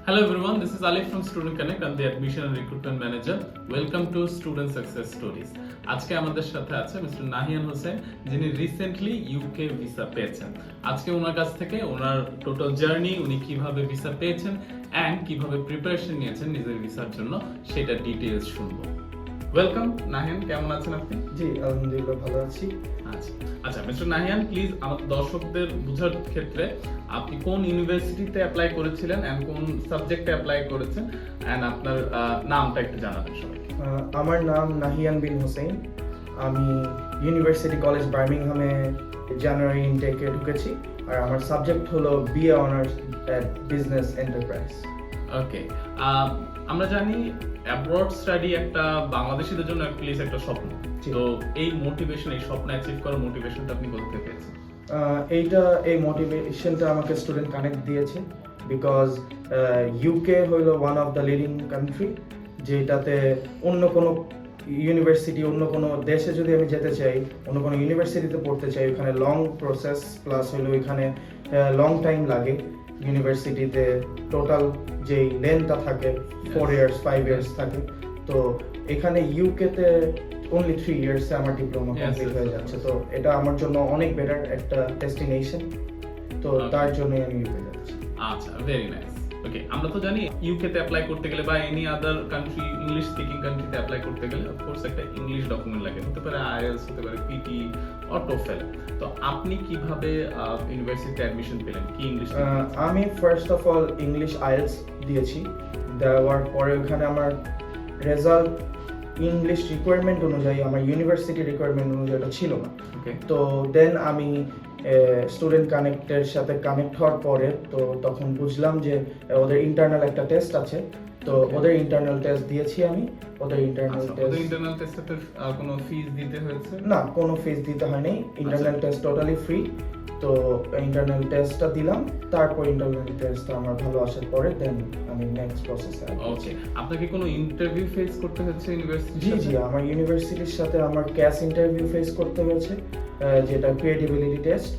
Hello everyone, this is Alif from Student Connect. I'm the Admission and Recruitment Manager. Welcome to Student Success Stories. আজকে আমাদের সাথে আছে mister Nahiyan Hossain, যিনি recently UK visa পেয়েছেন। আজকে ওনার কাছ থেকে ওনার টোটাল জার্নি, উনি কিভাবে ভিসা পেয়েছেন এন্ড কিভাবে প্রিপারেশন নিয়েছেন নিজের ভিসার জন্য, সেটা ডিটেইলস শুনবো। ওয়েলকাম নাহিয়ান, কেমন আছেন আপনি? জি আলহামদুলিল্লাহ ভালো আছি। আচ্ছা মিস্টার নাহিয়ান, প্লিজ আমাদের দর্শকদের বোঝার ক্ষেত্রে আপনি কোন ইউনিভার্সিটিতে অ্যাপ্লাই করেছিলেন এন্ড কোন সাবজেক্টে অ্যাপ্লাই করেছেন এন্ড আপনার নামটা একটু জানাবেন সবাইকে। আমার নাম নাহিয়ান বিন হোসেন। আমি ইউনিভার্সিটি কলেজ বার্মিংহামে জানুয়ারি ইনটেকে ঢুকেছি, আর আমার সাবজেক্ট হলো বিএ অনার্স এট বিজনেস এন্টারপ্রাইজ। ওকে, আমরা জানি অ্যাব্রড স্টাডি একটা বাংলাদেশিদের জন্য প্লিজ একটা স্বপ্ন। তো এই মোটিভেশন, এই স্বপ্ন অ্যাচিভ করার মোটিভেশনটা আপনি কোথা থেকে পেয়েছেন? এই মোটিভেশনটা আমাকে স্টুডেন্ট কানেক্ট দিয়েছে, বিকজ ইউকে হলো one of the leading country, যেটাতে অন্য কোনো ইউনিভার্সিটি, অন্য কোনো দেশে যদি আমি যেতে চাই, অন্য কোনো ইউনিভার্সিটিতে পড়তে চাই, ওখানে লং প্রসেস প্লাস হলো ওইখানে লং টাইম লাগে। ইউনিভার্সিটিতে টোটাল যেই লেন্থটা থাকে 4 ইয়ার্স 5 ইয়ার্স থাকে, তো এখানে ইউকেতে only 3 years আমার ডিপ্লোমা কমপ্লিট হয়ে যাচ্ছে। তো এটা আমার জন্য অনেক বেটার একটা ডেস্টিনেশন, তো তার জন্যই আমি ইউকে যাচ্ছি। আচ্ছা, ভেরি নাইস। ওকে, আমরা তো জানি ইউকে তে অ্যাপ্লাই করতে গেলে বা any other country, English speaking কান্ট্রিতে অ্যাপ্লাই করতে গেলে অফ কোর্স একটা ইংলিশ ডকুমেন্ট লাগে, হতে পারে আইএলটিএস, হতে পারে পিটি অর টোফেল। তো আপনি কিভাবে ইউনিভার্সিটিতে অ্যাডমিশন পেলেন? কি ইংলিশ? আমি first of all English IELTS দিয়েছি। দেওয়ার পরে ওখানে আমার রেজাল্ট ইংলিশ রিকোয়ারমেন্ট অনুযায়ী, আমার ইউনিভার্সিটি রিকোয়ারমেন্ট অনুযায়ী এটা ছিল না। তো দেন আমি স্টুডেন্ট কানেক্টের সাথে কানেক্ট হওয়ার পরে তো তখন বুঝলাম যে ওদের ইন্টারনাল একটা টেস্ট আছে, তো ওদের ইন্টারনাল টেস্ট দিয়েছি আমি। ওদের ইন্টারনাল টেস্টে কোনো ফিস দিতে হয়েছে? না, কোনো ফিস দিতে হয়নি। Internal test totally free. তো ইন্টারনাল টেস্টটা দিলাম, তারপর ইন্টারনাল টেস্ট আমার ভালো আসার পরে দেন আমি নেক্সট প্রসেসে। ওকে, আপনাকে কোনো ইন্টারভিউ ফেস করতে হচ্ছে ইউনিভার্সিটি? জি, আমার ইউনিভার্সিটির সাথে আমার ক্যাশ ইন্টারভিউ ফেস করতে হয়েছে, যেটা ক্রিয়েটিভিটি টেস্ট।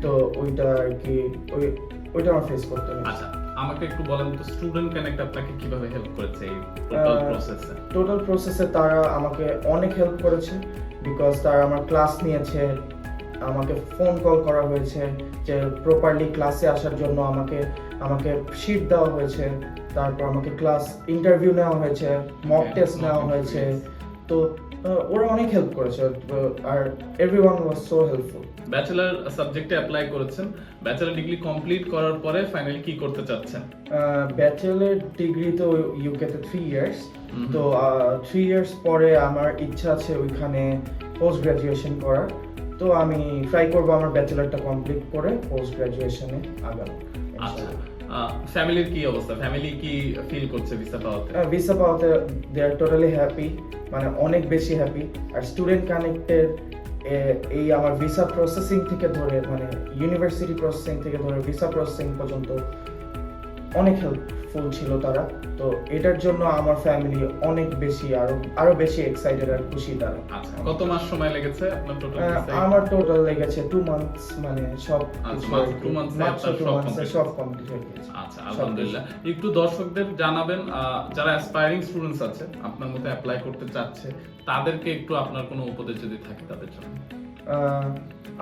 তো ওইটা আর কি ওইটা আমার ফেস করতে হয়েছে। আচ্ছা, আমাকে একটু বলেন তো স্টুডেন্ট কানেক্ট আপনাকে কিভাবে হেল্প করেছে এই টোটাল প্রসেসে? টোটাল প্রসেসে তারা আমাকে অনেক হেল্প করেছে, বিকজ তারা আমার ক্লাস নিয়েছে, আমাকে ফোন কল করা হয়েছে যে প্রপারলি ক্লাসে আসার জন্য আমাকে শিট দেওয়া হয়েছে, তারপর আমাকে ক্লাস ইন্টারভিউ নেওয়া হয়েছে, মক টেস্ট নেওয়া হয়েছে। তো ওরা অনেক হেল্প করেছে, আর everyone was so helpful. Bachelor সাবজেক্টে অ্যাপ্লাই করেছেন, ব্যাচেলর ডিগ্রি কমপ্লিট করার পরে ফাইনালি কি করতে চাচ্ছেন? ব্যাচেলর ডিগ্রি তো ইউকেতে 3 ইয়ার্স, তো 3 ইয়ার্স পরে আমার ইচ্ছা আছে ওইখানে পোস্ট গ্রাজুয়েশন করার। তো আমি ট্রাই করব আমার ব্যাচেলরটা কমপ্লিট করে পোস্ট গ্রাজুয়েশনে আগাবো। আচ্ছা, ফ্যামিলির কি অবস্থা? ফ্যামিলি কি ফিল করছে ভিসা পাওয়াতে? ভিসা পাওয়াতে দে আর টোটালি হ্যাপি, মানে অনেক বেশি হ্যাপি। আর স্টুডেন্ট কানেক্টের এই আমার ভিসা প্রসেসিং থেকে ধরে, মানে ইউনিভার্সিটি প্রসেসিং থেকে ধরে ভিসা প্রসেসিং পর্যন্ত অনেক হেল্পফুল ছিল তারা। তো এটার জন্য আমার ফ্যামিলি অনেক বেশি, আরো বেশি এক্সাইটেড আর খুশি তারা। আচ্ছা, কত মাস সময় লেগেছে আপনার টোটাল? আমার টোটাল লেগেছে 2 মান্থস, মানে সব 2 মান্থসে সব কমপ্লিট হয়ে গেছে। আচ্ছা, আলহামদুলিল্লাহ। একটু দর্শকদের জানাবেন, যারা অ্যাসপায়ারিং স্টুডেন্টস আছে আপনার মতো অ্যাপ্লাই করতে চাচ্ছে, তাদেরকে একটু আপনার কোনো উপদেশ যদি থাকে তাদের জন্য।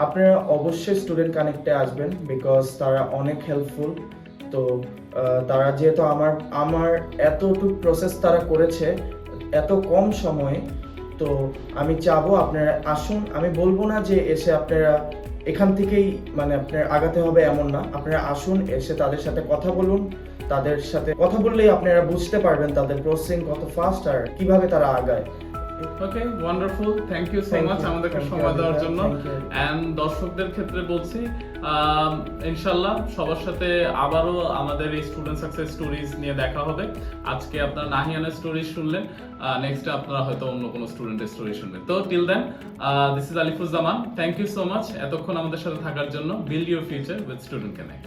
আপনারা অবশ্যই স্টুডেন্ট কানেক্টে আসবেন, বিকজ তারা অনেক হেল্পফুল। তো তারা যেহেতু আমার এতটুকু প্রসেস তারা করেছে এত কম সময়ে, তো আমি চাবো আপনারা আসুন। আমি বলবো না যে এসে আপনারা এখান থেকেই মানে আপনার আগাতে হবে, এমন না। আপনারা আসুন, এসে তাদের সাথে কথা বলুন। তাদের সাথে কথা বললেই আপনারা বুঝতে পারবেন তাদের প্রসেসিং কত ফাস্ট আর কিভাবে তারা আগায়। Okay, wonderful, thank you so much আমাদেরকে সময় দেওয়ার জন্য। এন্ড দর্শকদের ক্ষেত্রে বলছি, ইনশাআল্লাহ সবার সাথে আবারও আমাদের এই স্টুডেন্ট সাকসেস স্টোরিজ নিয়ে দেখা হবে। আজকে আপনারা নাহিয়ানের স্টোরি শুনলেন, নেক্সট আপনারা হয়তো অন্য কোনো স্টুডেন্টের স্টোরি শুনবেন। তো till then, this is Alifuzzaman, thank you so much এতক্ষণ আমাদের সাথে থাকার জন্য। Build your future with student connect.